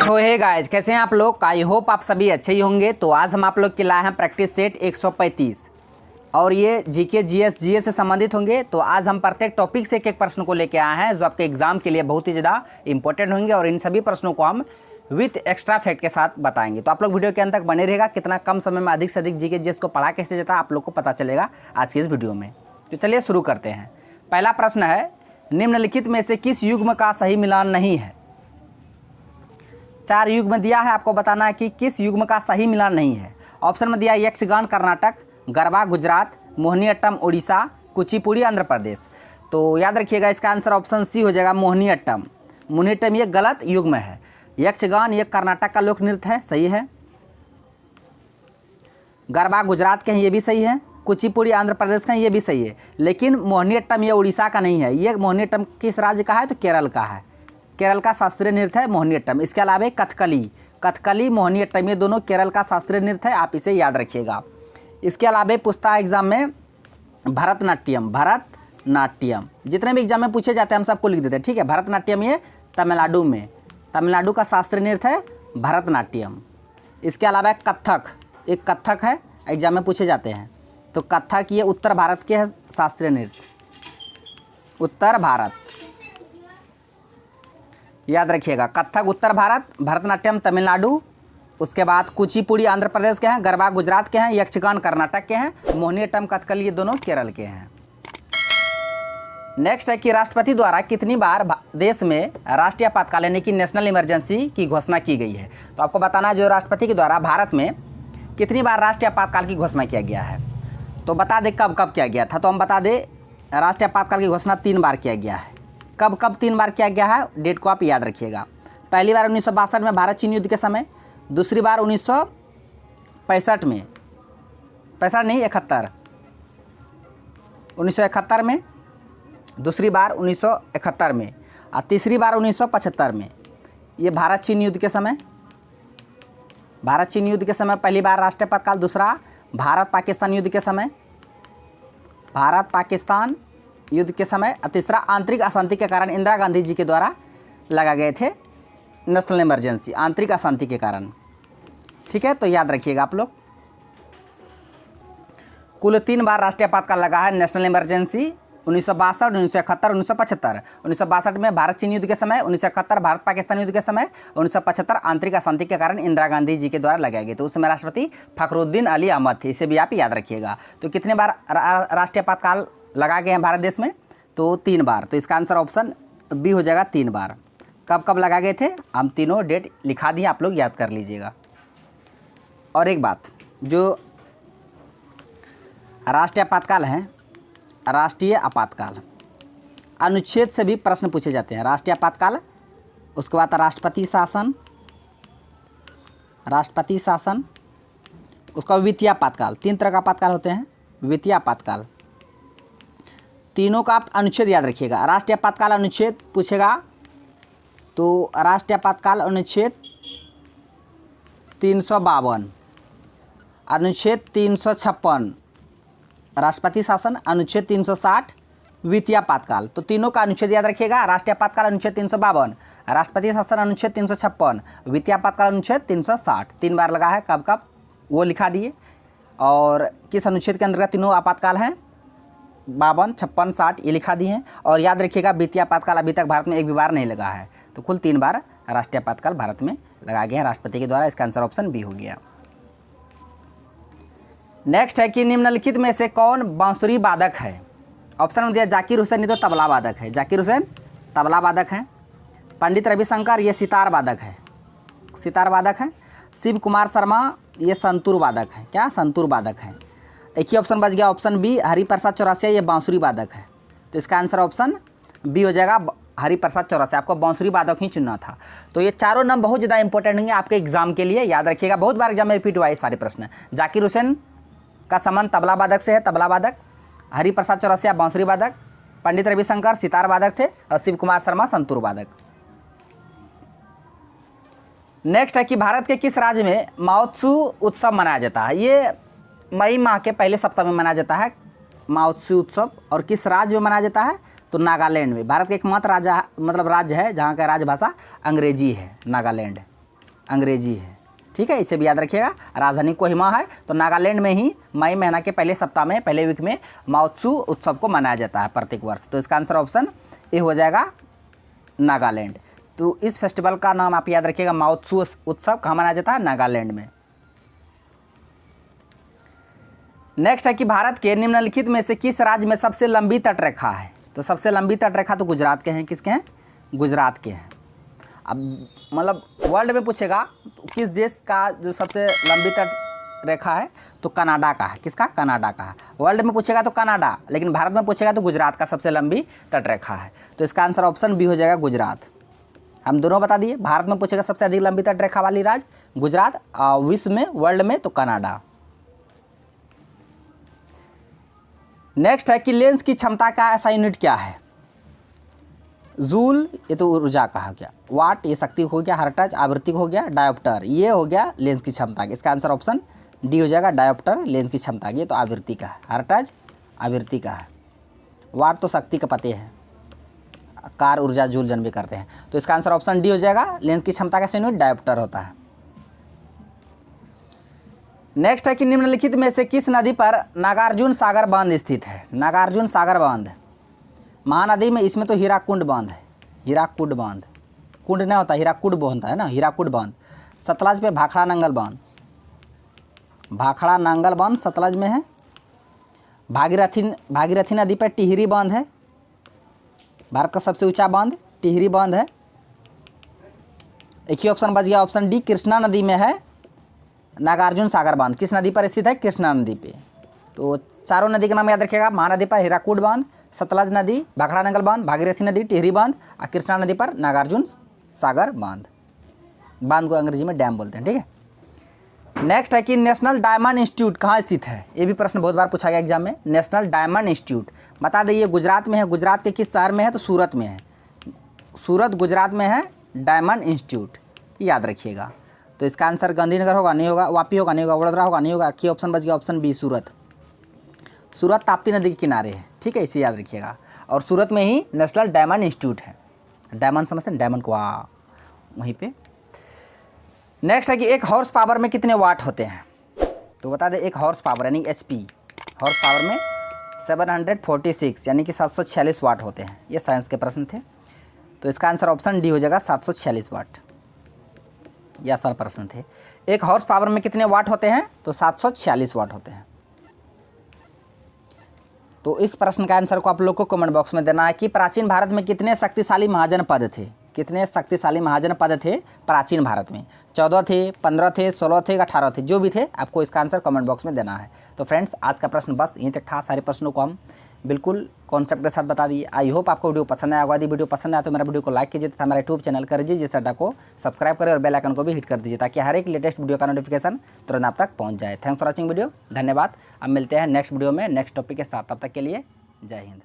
सो hey guys, कैसे हैं आप लोग। आई होप आप सभी अच्छे ही होंगे। तो आज हम आप लोग के लाए हैं प्रैक्टिस सेट 135 और ये जीके जीएस से संबंधित होंगे। तो आज हम प्रत्येक टॉपिक से एक एक प्रश्न को लेके आए हैं जो आपके एग्जाम के लिए बहुत ही ज़्यादा इंपॉर्टेंट होंगे और इन सभी प्रश्नों को हम विथ एक्स्ट्रा फैक्ट के साथ बताएंगे। तो आप लोग वीडियो के अंत तक बने रहेगा। कितना कम समय में अधिक से अधिक जीके जीएस को पढ़ा कैसे जाता है आप लोग को पता चलेगा आज की इस वीडियो में। तो चलिए शुरू करते हैं। पहला प्रश्न है, निम्नलिखित में से किस युग्म का सही मिलान नहीं है। 4 युग्म दिया है, आपको बताना है कि किस युग्म का सही मिलान नहीं है। ऑप्शन में दिया है यक्षगान कर्नाटक, गरबा गुजरात, मोहिनीअट्टम उड़ीसा, कुचिपुड़ी आंध्र प्रदेश। तो याद रखिएगा इसका आंसर ऑप्शन सी हो जाएगा मोहिनीअट्टम। मोहिनीअट्टम ये गलत युग्म है। यक्षगान ये कर्नाटक का लोक नृत्य है, सही है। गरबा गुजरात के हैं, ये भी सही है। कुचिपुड़ी आंध्र प्रदेश का है, ये भी सही है। लेकिन मोहिनीअट्टम ये उड़ीसा का नहीं है। ये मोहिनीअट्टम किस राज्य का है तो केरल का है। केरल का शास्त्रीय नृत्य है मोहिनीअट्टम। इसके अलावा कथकली मोहिनीअट्टम ये दोनों केरल का शास्त्रीय नृत्य है, आप इसे याद रखिएगा। इसके अलावा पूछता है एग्जाम में भरतनाट्यम जितने भी एग्जाम में पूछे जाते हैं हम सबको लिख देते हैं, ठीक है। भरतनाट्यम ये तमिलनाडु का शास्त्रीय नृत्य है भरतनाट्यम। इसके अलावा कथक है, एग्जाम में पूछे जाते हैं। तो कथक ये उत्तर भारत के है शास्त्रीय नृत्य, उत्तर भारत याद रखिएगा। कथक उत्तर भारत, भरतनाट्यम तमिलनाडु, उसके बाद कुचिपुड़ी आंध्र प्रदेश के हैं, गरबा गुजरात के हैं, यक्षगान कर्नाटक के हैं, मोहिनीअट्टम कथकली ये दोनों केरल के हैं। नेक्स्ट है कि राष्ट्रपति द्वारा कितनी बार देश में राष्ट्रीय आपातकाल यानी कि नेशनल इमरजेंसी की घोषणा की गई है। तो आपको बताना है जो राष्ट्रपति के द्वारा भारत में कितनी बार राष्ट्रीय आपातकाल की घोषणा किया गया है। तो बता दें कब किया गया था। तो हम बता दें राष्ट्रीय आपातकाल की घोषणा 3 बार किया गया है। कब 3 बार किया गया है, डेट को आप याद रखिएगा। पहली बार 1962 में भारत चीन युद्ध के समय, दूसरी बार 1965 में, 1971 में, दूसरी बार 1971 में और तीसरी बार 1975 में। ये भारत चीन युद्ध के समय पहली बार राष्ट्रीय आपातकाल, दूसरा भारत पाकिस्तान युद्ध के समय और तीसरा आंतरिक अशांति के कारण इंदिरा गांधी जी के द्वारा लगा गए थे नेशनल इमरजेंसी, आंतरिक अशांति के कारण, ठीक है। तो याद रखिएगा आप लोग। कुल 3 बार राष्ट्रीय आपातकाल लगा है नेशनल इमरजेंसी, 1962, 1971, 1975। 1962 में भारत चीन युद्ध के समय, 1971 भारत पाकिस्तान युद्ध के समय, 1975 आंतरिक अशांति के कारण इंदिरा गांधी जी के द्वारा लगाए गए थे। उस समय राष्ट्रपति फखरुद्दीन अली अहमद थे, इसे भी आप याद रखिएगा। तो कितने बार राष्ट्रीय आपातकाल लगा गए हैं भारत देश में, तो 3 बार। तो इसका आंसर ऑप्शन बी हो जाएगा, 3 बार। कब लगा गए थे, हम तीनों डेट लिखा दिए, आप लोग याद कर लीजिएगा। और एक बात, जो राष्ट्रीय आपातकाल है, राष्ट्रीय आपातकाल अनुच्छेद से भी प्रश्न पूछे जाते हैं। राष्ट्रीय आपातकाल, उसके बाद राष्ट्रपति शासन, उसका वित्तीय आपातकाल। 3 तरह का आपातकाल होते हैं। वित्तीय आपातकाल, तीनों का आप अनुच्छेद याद रखिएगा। राष्ट्रीय आपातकाल अनुच्छेद पूछेगा तो राष्ट्रीय आपातकाल अनुच्छेद 352, अनुच्छेद 356 राष्ट्रपति शासन, अनुच्छेद 360 वित्तीय आपातकाल। तो तीनों का अनुच्छेद याद रखिएगा। राष्ट्रीय आपातकाल अनुच्छेद 352, राष्ट्रपति शासन अनुच्छेद 356, वित्तीय आपातकाल अनुच्छेद 360। 3 बार लगा है, कब वो लिखा दिए। और किस अनुच्छेद के अंतर्गत तीनों आपातकाल हैं, 52, 56, 60 ये लिखा दिए हैं। और याद रखिएगा वित्तीय आपातकाल अभी तक भारत में एक भी बार नहीं लगा है। तो कुल 3 बार राष्ट्रीय आपातकाल भारत में लगाए गए हैं राष्ट्रपति के द्वारा। इसका आंसर ऑप्शन बी हो गया। नेक्स्ट है कि निम्नलिखित में से कौन बांसुरी वादक है। ऑप्शन में दिया जाकिर हुसैन, ये तो तबला वादक है। जाकिर हुसैन तबला वादक हैं। पंडित रविशंकर ये सितार वादक है। शिव कुमार शर्मा ये संतूर वादक है। क्या संतूर वादक है। एक ही ऑप्शन बच गया, ऑप्शन बी हरिप्रसाद चौरसिया ये बांसुरी वादक है। तो इसका आंसर ऑप्शन बी हो जाएगा, हरिप्रसाद चौरसिया। आपको बांसुरी वादक ही चुनना था। तो ये चारों नाम बहुत ज़्यादा इंपॉर्टेंट होंगे आपके एग्जाम के लिए, याद रखिएगा। बहुत बार एग्जाम में रिपीट हुआ है सारे प्रश्न। जाकिर हुसैन का संबंध तबला वादक से है, तबला वादक। हरिप्रसाद चौरसिया बांसुरी वादक, पंडित रविशंकर सितार वादक थे और शिव कुमार शर्मा संतूर वादक। नेक्स्ट है कि भारत के किस राज्य में महोत्सव उत्सव मनाया जाता है। ये मई माह के पहले सप्ताह में मनाया जाता है महोत्सव उत्सव। और किस राज्य में मनाया जाता है तो नागालैंड में। भारत का एकमात्र राज्य है जहाँ का राजभाषा अंग्रेजी है, नागालैंड। अंग्रेजी है। ठीक है, इसे भी याद रखिएगा। राजधानी कोहिमा है। तो नागालैंड में ही मई महीना के पहले सप्ताह में, पहले वीक में माओत्सू उत्सव को मनाया जाता है प्रत्येक वर्ष। तो इसका आंसर ऑप्शन ए हो जाएगा, नागालैंड। तो इस फेस्टिवल का नाम आप याद रखिएगा, माओत्सू उत्सव। कहाँ मनाया जाता है? नागालैंड में। नेक्स्ट है कि भारत के निम्नलिखित में से किस राज्य में सबसे लंबी तटरेखा है? तो सबसे लंबी तटरेखा तो गुजरात के हैं। किसके हैं? गुजरात के हैं। अब मतलब वर्ल्ड में पूछेगा तो किस देश का जो सबसे लंबी तट रेखा है, तो कनाडा का है। किसका? कनाडा का है। वर्ल्ड में पूछेगा तो कनाडा, लेकिन भारत में पूछेगा तो गुजरात का सबसे लंबी तटरेखा है। तो इसका आंसर ऑप्शन बी हो जाएगा, गुजरात। हम दोनों बता दिए। भारत में पूछेगा सबसे अधिक लंबी तटरेखा वाली राज्य गुजरात, विश्व में, वर्ल्ड में तो कनाडा। नेक्स्ट है कि लेंस की क्षमता का ऐसा यूनिट क्या है? जूल, ये तो ऊर्जा का हो गया। वाट, ये शक्ति हो गया। हर्ट्ज, आवृत्ति हो गया। डायोप्टर, ये हो गया लेंस की क्षमता की। इसका आंसर ऑप्शन डी हो जाएगा, डायोप्टर लेंस की क्षमता की। ये तो आवृत्ति का है। हर्ट्ज आवृत्ति का है। वाट तो शक्ति का पते है। कार, ऊर्जा, जूल जन भी करते हैं। तो इसका आंसर ऑप्शन डी हो जाएगा, लेंस की क्षमता का यूनिट डायोप्टर होता है। नेक्स्ट है कि निम्नलिखित में से किस नदी पर नागार्जुन सागर बांध स्थित है? नागार्जुन सागर बांध महानदी में, इसमें तो हीराकुंड बांध है। हीराकुंड बांध, कुंड नहीं होता, हीराकुंड बनता है ना, हीराकुंड बांध। सतलज पे भाखड़ा नांगल बांध, भाखड़ा नांगल बांध सतलज में है। भागीरथी नदी पर टिहरी बांध है। भारत का सबसे ऊंचा बांध टिहरी बांध है। एक ही ऑप्शन बच गया, ऑप्शन डी। कृष्णा नदी में है नागार्जुन सागर बांध। किस नदी पर स्थित है? कृष्णा नदी पे। तो चारों नदी का नाम याद रखिएगा। महानदी पर हीराकुंड बांध, सतलज नदी भाखड़ा नांगल बांध, भागीरथी नदी टिहरी बांध और कृष्णा नदी पर नागार्जुन सागर बांध। बांध को अंग्रेजी में डैम बोलते हैं। ठीक है। नेक्स्ट है कि नेशनल डायमंड इंस्टीट्यूट कहाँ स्थित है? ये भी प्रश्न बहुत बार पूछा गया एग्जाम में। नेशनल डायमंड इंस्टीट्यूट बता दें, ये गुजरात में है। गुजरात के किस शहर में है? तो सूरत में है। सूरत गुजरात में है डायमंड इंस्टीट्यूट, याद रखिएगा। तो इसका आंसर गांधीनगर होगा, नहीं होगा। वापी होगा, नहीं होगा। वडोदरा होगा, नहीं होगा। की ऑप्शन बच गया, ऑप्शन बी, सूरत। सूरत ताप्ती नदी के किनारे है। ठीक है, इसे याद रखिएगा। और सूरत में ही नेशनल डायमंड इंस्टीट्यूट है। डायमंड समझते हैं? डायमंड को वहीं पे। नेक्स्ट है कि एक हॉर्स पावर में कितने वाट होते हैं? तो बता दें, एक हॉर्स पावर यानी HP, हॉर्स पावर में 746 यानी कि 746 वाट होते हैं। ये साइंस के प्रश्न थे। तो इसका आंसर ऑप्शन डी हो जाएगा, 746 वाट। ये आसान प्रश्न थे। एक हॉर्स पावर में कितने वाट होते हैं? तो 746 वाट होते हैं। तो इस प्रश्न का आंसर को आप लोग को कमेंट बॉक्स में देना है कि प्राचीन भारत में कितने शक्तिशाली महाजनपद थे? कितने शक्तिशाली महाजनपद थे प्राचीन भारत में? 14 थे, 15 थे, 16 थे, 18 थे, जो भी थे, आपको इसका आंसर कमेंट बॉक्स में देना है। तो फ्रेंड्स, आज का प्रश्न बस यहीं तक था। सारे प्रश्नों को हम बिल्कुल कॉन्सेप्ट के साथ बता दिए। आई होप आपको वीडियो पसंद आया होगा। यदि वीडियो पसंद आया तो मेरा वीडियो को लाइक कीजिए तथा हमारे यूट्यूब चैनल कर दीजिए, जिस अड्डा को सब्सक्राइब करें और बेल आइकन को भी हिट कर दीजिए, ताकि हर एक लेटेस्ट वीडियो का नोटिफिकेशन तुरंत आप तक पहुंच जाए। Thanks for watching video. धन्यवाद। अब मिलते हैं नेक्स्ट वीडियो में नेक्स्ट टॉपिक के साथ। तब तक के लिए जय हिंद।